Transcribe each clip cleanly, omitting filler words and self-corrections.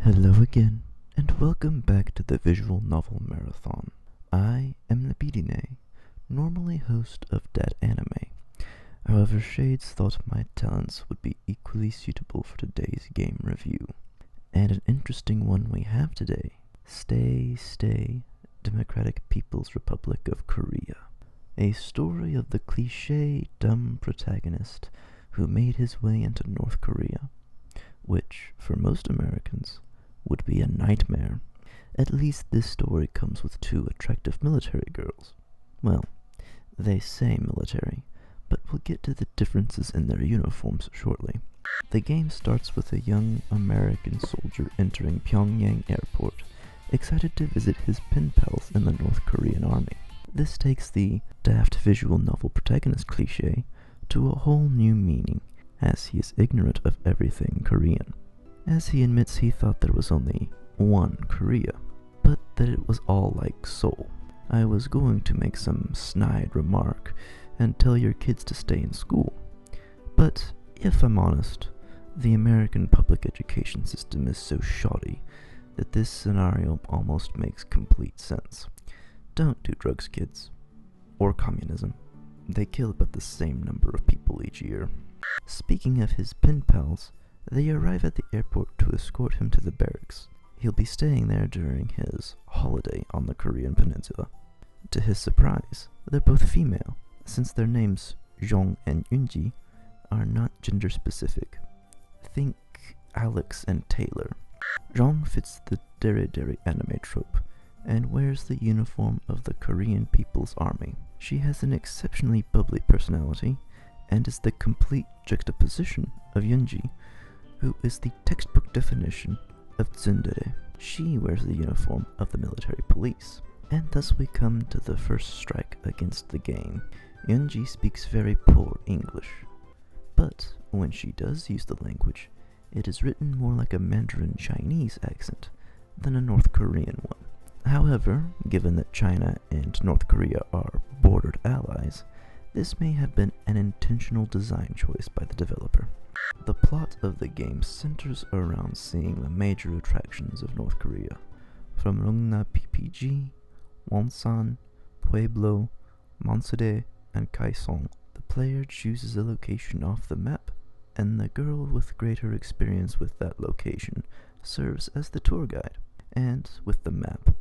Hello again, and welcome back to the Visual Novel Marathon. I am Labidine, normally host of Dat Anime. However, Shades thought my talents would be equally suitable for today's game review. And an interesting one we have today, Stay, Democratic People's Republic of Korea. A story of the cliché dumb protagonist who made his way into North Korea, which, for most Americans, would be a nightmare. At least this story comes with two attractive military girls. Well, they say military, but we'll get to the differences in their uniforms shortly. The game starts with a young American soldier entering Pyongyang Airport, excited to visit his pen pals in the North Korean army. This takes the daft visual novel protagonist cliché to a whole new meaning, as he is ignorant of everything Korean. As he admits he thought there was only one Korea, but that it was all like Seoul. I was going to make some snide remark and tell your kids to stay in school, but if I'm honest, the American public education system is so shoddy that this scenario almost makes complete sense. Don't do drugs, kids. Or communism. They kill about the same number of people each year. Speaking of his pen pals, they arrive at the airport to escort him to the barracks. He'll be staying there during his holiday on the Korean peninsula. To his surprise, they're both female, since their names, Jong and Yunji, are not gender specific. Think Alex and Taylor. Jong fits the dere anime trope, and wears the uniform of the Korean People's Army. She has an exceptionally bubbly personality, and is the complete juxtaposition of Yunji, who is the textbook definition of tsundere. She wears the uniform of the military police. And thus we come to the first strike against the game. Yunji speaks very poor English, but when she does use the language, it is written more like a Mandarin Chinese accent than a North Korean one. However, given that China and North Korea are bordered allies, this may have been an intentional design choice by the developer. The plot of the game centers around seeing the major attractions of North Korea, from Rongna PPG, Wonsan, Pueblo, Mansade, and Kaesong. The player chooses a location off the map, and the girl with greater experience with that location serves as the tour guide. And with the map,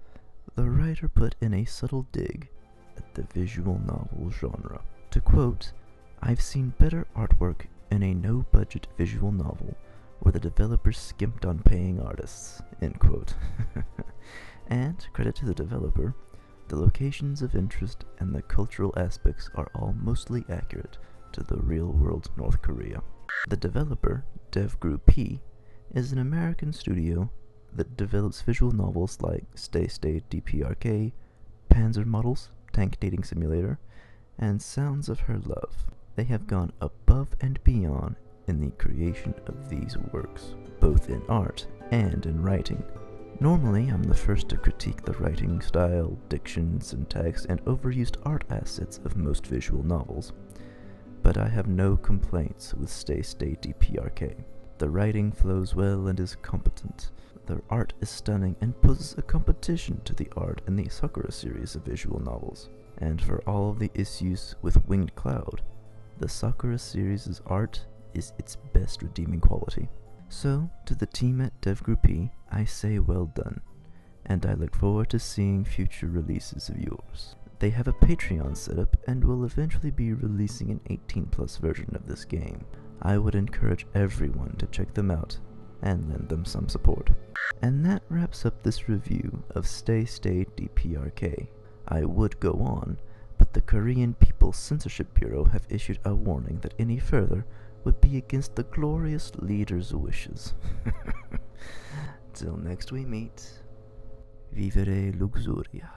the writer put in a subtle dig at the visual novel genre. To quote, "I've seen better artwork in a no-budget visual novel where the developers skimped on paying artists," end quote. And, credit to the developer, the locations of interest and the cultural aspects are all mostly accurate to the real-world North Korea. The developer, Dev Group P, is an American studio that develops visual novels like Stay DPRK, Panzer Models, Tank Dating Simulator, and Sounds of Her Love. They have gone above and beyond in the creation of these works, both in art and in writing. Normally, I'm the first to critique the writing style, diction, syntax, and overused art assets of most visual novels, but I have no complaints with Stay DPRK. The writing flows well and is competent. Their art is stunning and poses a competition to the art in the Sakura series of visual novels. And for all of the issues with Winged Cloud, the Sakura series' art is its best redeeming quality. So, to the team at Dev Group E, I say well done, and I look forward to seeing future releases of yours. They have a Patreon set up and will eventually be releasing an 18+ version of this game. I would encourage everyone to check them out and lend them some support. And that wraps up this review of Stay DPRK. I would go on, but the Korean People's Censorship Bureau have issued a warning that any further would be against the glorious leader's wishes. Till next we meet, vivere luxuria.